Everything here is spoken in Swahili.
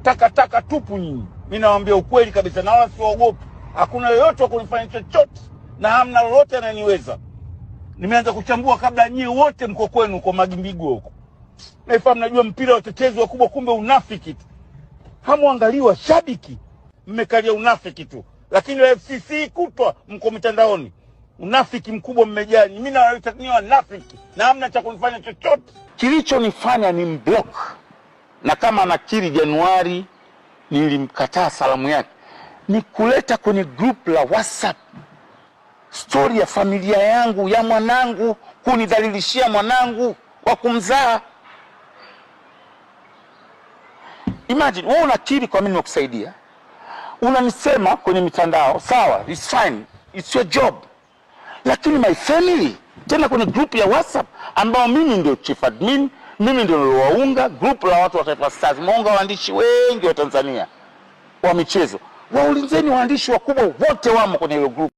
takataka tupu nyinyi. Mimi nawaambia ukweli kabisa, na wala siogopi. Hakuna yoyote wa kunifanya chochote na hamna lolote ananiweza. Nimeanza kuchambua kabla nyie wote mko kwenu kwa Magimbigo huko. Naifahamu, najua mpira watetezi wakubwa, kumbe unafiki tu. Hamuangaliwa shabiki, mmekalia unafiki tu. Lakini FCC kutwa mko mitandaoni. Unafiki mkubwa mmejaa. Mimi nawaita ni wanafiki na hamna cha kunifanya chochote. Kilichonifanya ni mblock. Na kama nakiri Januari nilimkataa salamu yake, ni kuleta kwenye group la WhatsApp story ya familia yangu, ya mwanangu, kunidhalilishia mwanangu wa kumzaa. Imagine, wewe unakiri kwa mimi nimekusaidia. Unanisema kwenye mitandao, sawa, it's fine, it's your job. Lakini my family, tena kwenye group ya WhatsApp ambao mimi ndio chief admin, mimi ndio niliowaunga, group la watu wa Taifa Stars, muunga waandishi wengi wa Tanzania wa michezo. Waulinzeni waandishi wakubwa wote wamo kwenye hilo group.